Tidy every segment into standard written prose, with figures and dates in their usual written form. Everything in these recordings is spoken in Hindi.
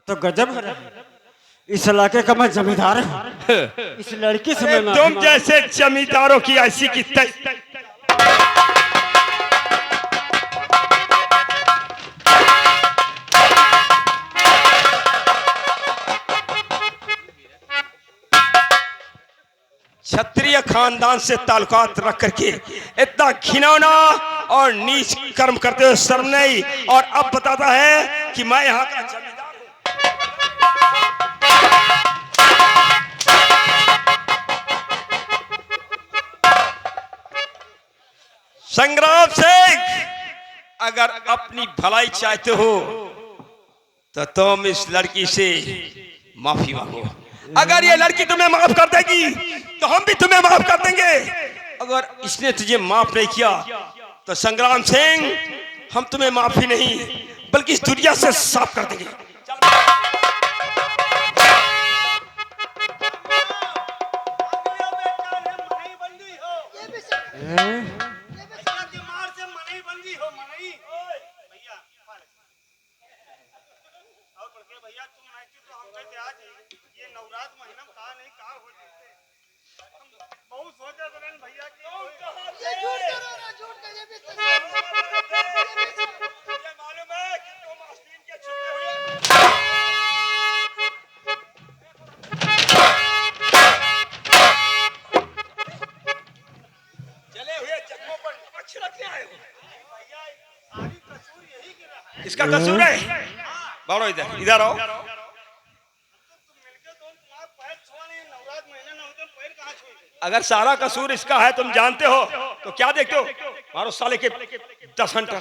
तो गजब है। इस इलाके का मैं जमींदार हूँ। इस लड़की से मैं तुम जैसे जमींदारों की ऐसी की क्षत्रिय खानदान से ताल्लुकात रख करके इतना घिनौना और नीच कर्म करते हुए शर्म नहीं, और अब बताता है कि मैं यहाँ का जमींदार हूँ। संग्राम सिंह, अगर अपनी भलाई चाहते हो तो तुम इस लड़की से माफी मांगो। अगर ये लड़की तुम्हें माफ कर देगी तो हम भी तुम्हें माफ कर देंगे। अगर इसने तुझे माफ नहीं किया तो संग्राम सिंह, हम तुम्हें माफी नहीं बल्कि इस दुनिया से साफ कर देंगे। इसका कसूर है। बारो इधर इधर आओ। अगर सारा कसूर इसका है तुम जानते हो तो क्या देखते हो? मारो साले के 10 घंटा।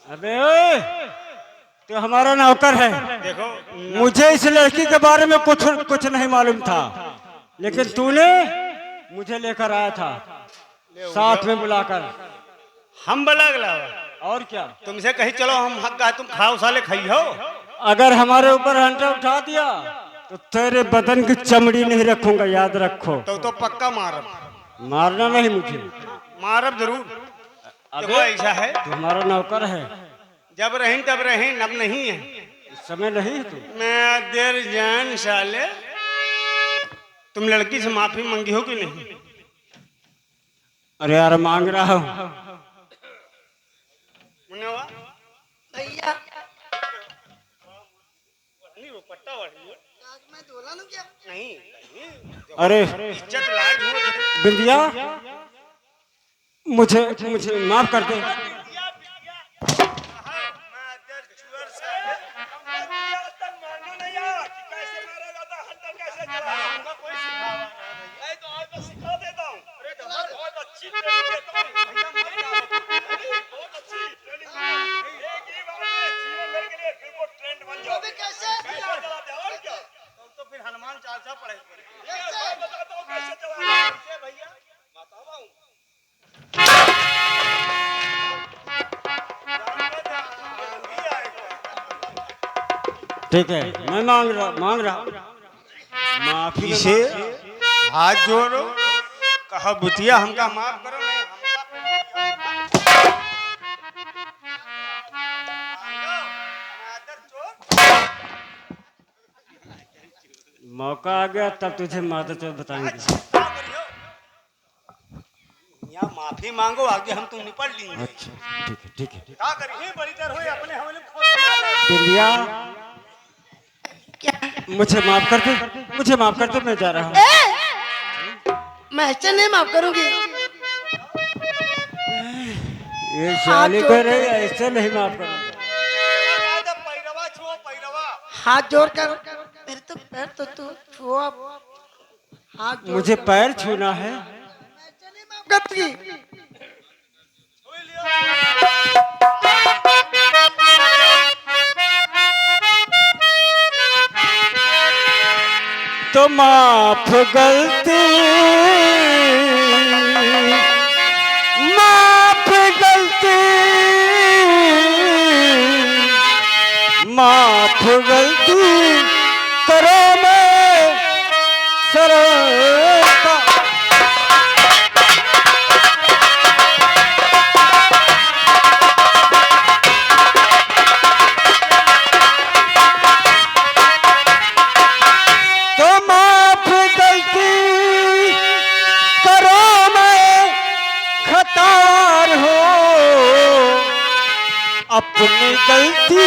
अबे तो हमारा नौकर है। देखो, मुझे इस लड़की के बारे में कुछ नहीं मालूम था, लेकिन तूने मुझे लेकर आया था साथ में बुलाकर। हम बला गला और क्या? तुमसे कही चलो हम हक का तुम खाओ साले खाई हो। अगर हमारे ऊपर हंटा उठा दिया तो तेरे बदन की चमड़ी नहीं रखूंगा, याद रखो। तो पक्का मारब। मारना नहीं मुझे। मारब जरूर। देखो ऐसा है, तू हमारा नौकर है। जब रही तब रही, अब नहीं है। इस समय नहीं है तू। मैं देर जान साले, तुम लड़की से माफी मांगी हो कि नहीं? अरे यार मांग रहा हूँ। भैया नहीं, अरे इज्जत लाज हो। बिंदिया, मुझे मुझे माफ कर दे। हनुमान चालीसा पढ़े भैया। ठीक है, मैं मांग रहा माफी से हाथ जोड़ो, कहा बुतिया हमका माफ करो। मौका आ गया तब तुझे माता चौथ बताएंगे। यहाँ माफी मांगो, आगे हम तुम निपट लेंगे। अच्छा ठीक है। क्या करिए बड़ी तरह हो अपने हवाले बिंदिया, मुझे माफ कर दे, मैं जा रहा हूँ। मैं ऐसे नहीं माफ करूंगी। ये शाली कर रही है, ऐसे नहीं माफ करूंगा। हाथ जोड़ कर मेरे तो पैर तो तू छुओ। हाथ जोड़ मुझे पैर छूना है। मैं ऐसे नहीं माफ करूंगी। तो माफ गलती, माफ गलती, माफ गलती करो मैं सरता।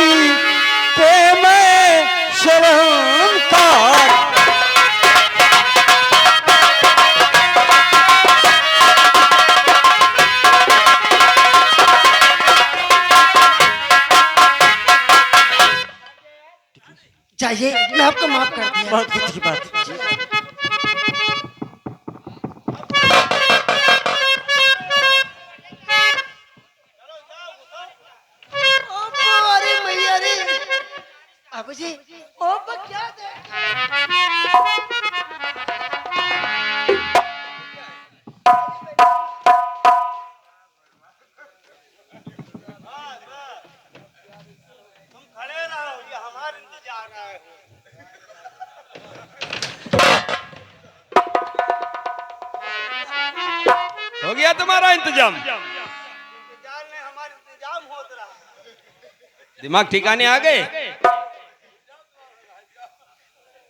प्रेम शरणकार। जाइए, मैं आपको माफ कर दिया। बहुत कुछ की बात। ओपो, अरे मैया रे, बाबू जी, ओपो क्या दे? तुम खड़े रहो, ये हमारा इंतजार है। हो गया तुम्हारा इंतजाम? इंतजार में हमारा इंतजाम होता रहा। दिमाग ठिकाने आ गए?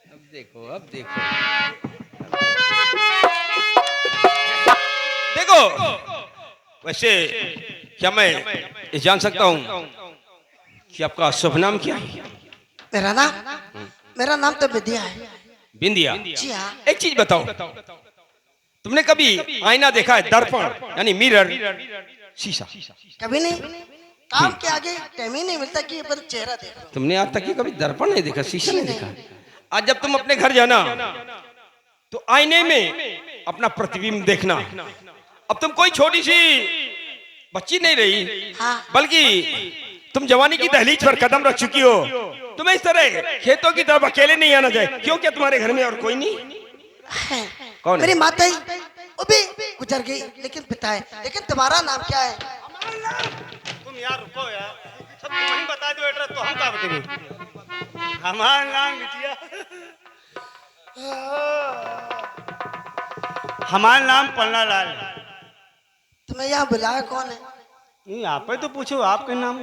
अब देखो, अब देखो, देखो। वैसे क्या मैं ये जान सकता हूँ कि आपका शुभ नाम क्या है? मेरा नाम तो विद्या है। बिंदिया? जी हाँ। एक चीज बताओ, तुमने कभी आईना देखा है? दर्पण यानी मिरर, शीशा? कभी नहीं। काम के आगे टाइम ही नहीं मिलता कि अपन चेहरा देखो। तुमने आज तक ये कभी दर्पण नहीं देखा, शीशा नहीं देखा? आज जब तुम अपने घर जाना तो आईने में अपना प्रतिबिंब देखना। अब तुम कोई छोटी सी बच्ची नहीं रही, हाँ। बल्कि तुम जवानी की दहलीज पर कदम रख चुकी हो। तुम्हें इस तरह खेतों की तरफ अकेले नहीं आना चाहिए। क्यों, क्या तुम्हारे घर में और कोई नहीं? कौन है? मेरी माता ही वो भी गुजर गई, लेकिन पिता है। लेकिन तुम्हारा नाम क्या है? तुम यार रुको यार, सब तुम ही बता दो एड्रेस, तो हम क्या बताएंगे? हमारा नाम बिटिया, हमारा नाम पन्ना लाल। तुम्हें यहाँ बुलाया कौन है? नहीं, आप ही तो पूछो आपके नाम।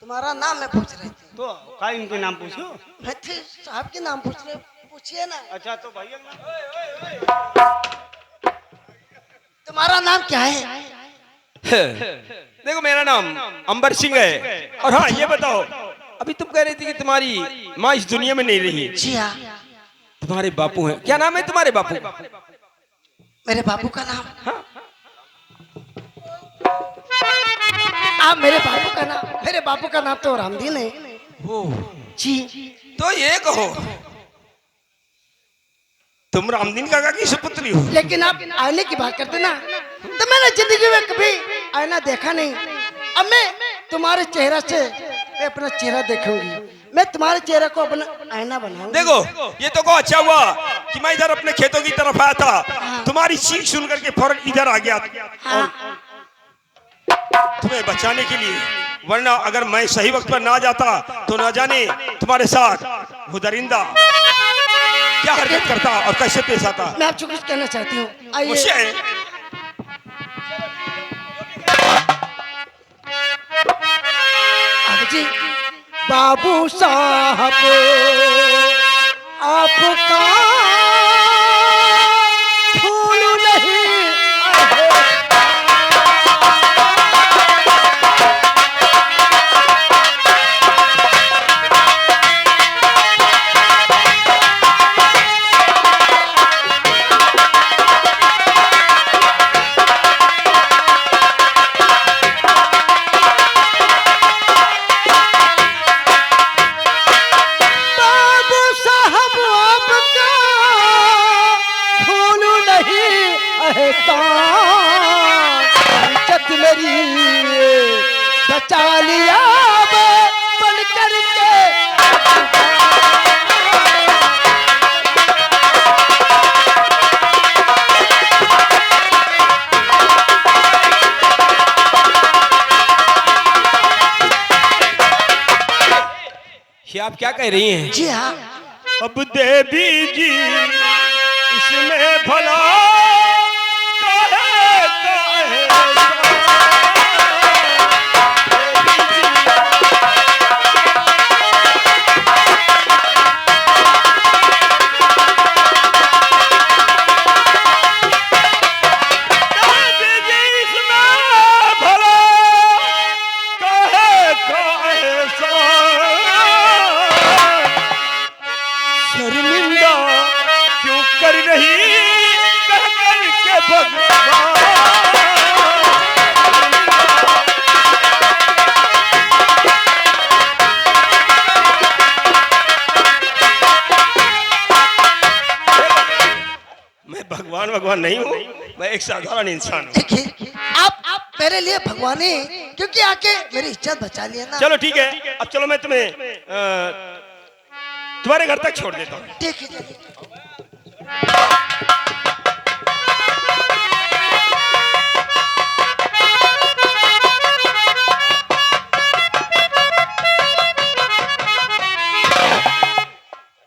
तुम्हारा नाम मैं पूछ रही थी। तो का इनके नाम पूछो। मैं थे साहब के नाम पूछ रहे, पूछिए ना। अच्छा, तो भैया नाम तुम्हारा नाम क्या है? देखो, मेरा नाम अंबर सिंह है। और हाँ, ये बताओ, अभी तुम कह रही थी कि तुम्हारी माँ इस दुनिया में नहीं रही। जी हाँ। तुम्हारे बापू हैं? क्या नाम है तुम्हारे बापू? मेरे बापू का नाम? आप मेरे बापू का नाम तो रामदीन है। जी। तो ये कहो, तुम रामदीन काका की सुपुत्री हो? लेकिन आप आईने की बात करते ना, तो मैंने जिंदगी में कभी आईना देखा नहीं। अब मैं तुम्हारे चेहरा से मैं अपना चेहरा देखूंगी। मैं तुम्हारे चेहरे को अपना आईना बनाऊंगी। देखो, ये तो को अच्छा हुआ कि मैं इधर अपने खेतों की तरफ आया था, तुम्हारी चीख सुन करके फौरन इधर आ गया और तुम्हें बचाने के लिए। वरना अगर मैं सही वक्त पर ना जाता तो ना जाने तुम्हारे साथ वो दरिंदा क्या हरकत करता और कैसे पेश आता। मैं आपसे कुछ कहना चाहती हूँ, आइए। मुझे जी, बाबू साहब आपका फूल नहीं इज्जत मेरी बचा लिया बन करके। ये आप क्या कह रही हैं? जी हाँ। अब देवी जी इसमें भला भगवान। मैं भगवान भगवान नहीं हूँ, मैं एक साधारण इंसान हूँ। देखिए आप मेरे लिए भगवान हैं, क्योंकि आके मेरी इज्जत बचा लिया ना। चलो ठीक है, अब चलो मैं तुम्हें तुम्हारे घर तक छोड़ देता हूँ। ठीक है चलिए।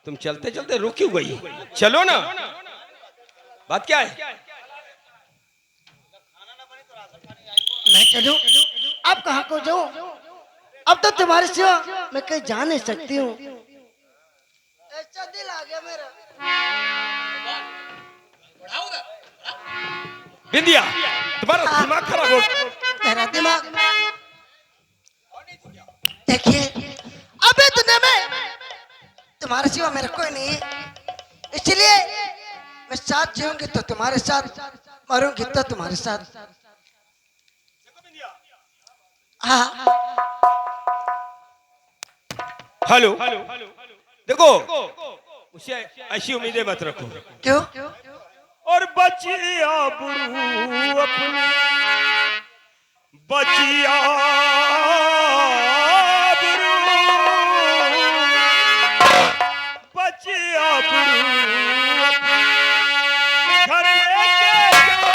तुम चलते चलते रुक क्यों गई? चलो ना, बात क्या है? मैं चलूं? अब कहाँ को जाऊं? अब तो तुम्हारे सिवा मैं कहीं जा नहीं सकती हूँ। ऐसा दिल आ गया मेरा। बिंदिया, तुम्हारा दिमाग खराब हो। मेरा दिमाग देखिए, अबे दुनिया में तुम्हारे सिवा मेरा कोई नहीं है, इसलिए मैं साथ जीऊंगी तो तुम्हारे साथ, मरूंगी तो तुम्हारे साथ। हाँ हेलो, देखो उसे ऐसी उम्मीदें मत रखो। क्यों? और बचिया बुरू अपनी, बचिया बुरू, बचिया बुरू अपनी, घर लेके जाओ।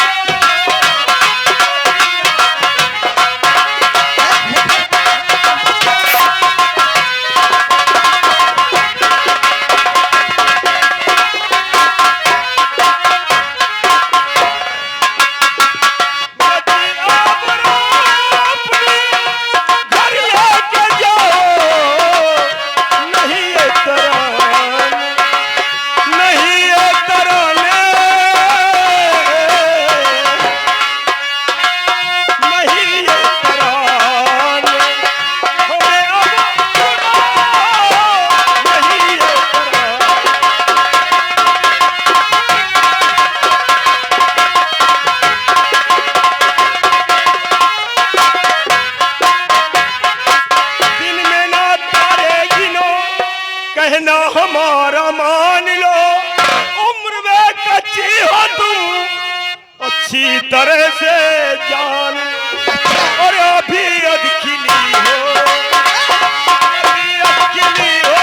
कहना हमारा मान लो, उम्र में कच्ची हो तुम, अच्छी तरह से जान, और अभी अधखिली हो, अभी अधखिली हो,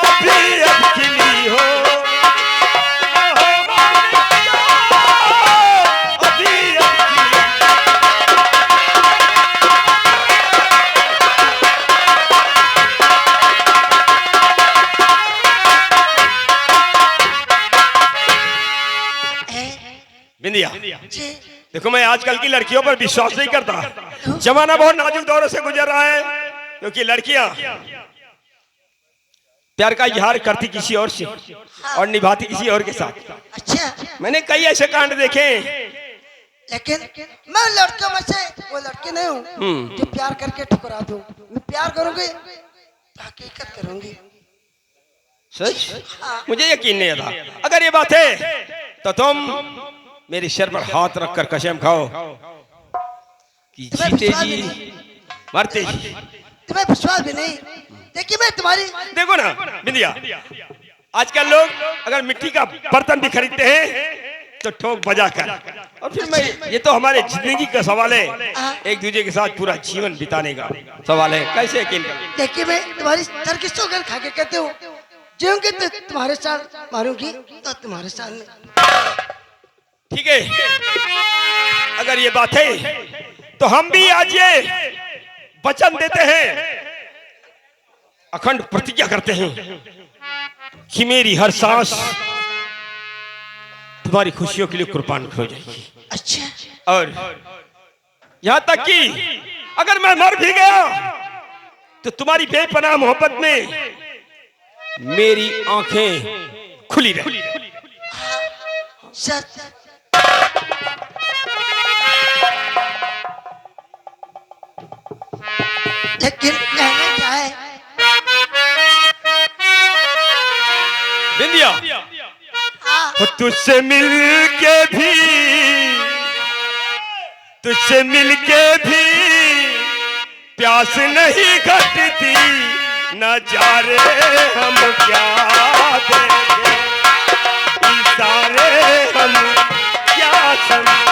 अभी अधखिली हो, अभी अधखिली। बिंदिया, देखो मैं आजकल की लड़कियों पर विश्वास नहीं करता। जमाना बहुत नाजुक दौर से गुजर रहा है, क्योंकि लड़कियां प्यार का इजहार करती किसी और से और निभाती किसी और के साथ। अच्छा, मैंने कई ऐसे कांड देखे, लेकिन मैं लड़कियों में से वो लड़की नहीं हूँ जो प्यार करके ठुकरा दूं। मैं प्यार करूंगी तो हकीकत करूंगी। सच? मुझे यकीन नहीं था। अगर ये बात है तो तुम मेरी सिर पर हाथ रखकर कसम खाओ कि जीते जी मरते जी। तुम्हें विश्वास भी नहीं? देखिए मैं तुम्हारी, देखो ना बिंदिया, आजकल लोग अगर मिट्टी का बर्तन भी खरीदते हैं तो ठोक बजा कर, और फिर मैं, ये तो हमारे जिंदगी का सवाल है, एक दूसरे के साथ पूरा जीवन बिताने का सवाल है, कैसे यकीन करें? देखिए मैं तुम्हारी सर की सौगंध खा के कहते हूँ, जीऊंगी तो तुम्हारे साथ, मारूंगी तो तुम्हारे साथ। ठीक है, अगर ये बात है तो हम भी आज ये वचन देते हैं, अखंड प्रतिज्ञा करते हैं कि मेरी हर सांस तुम्हारी खुशियों के लिए कुर्बान हो जाएगी। अच्छा, और यहां तक कि अगर मैं मर भी गया तो तुम्हारी बेपनाह मोहब्बत में मेरी आंखें खुली रहेंगी। सच? लेकिन कहना क्या है बिंदिया, तुझसे मिलके भी प्यास नहीं घटती, नजारे हम क्या देखें, इशारे हम क्या समझ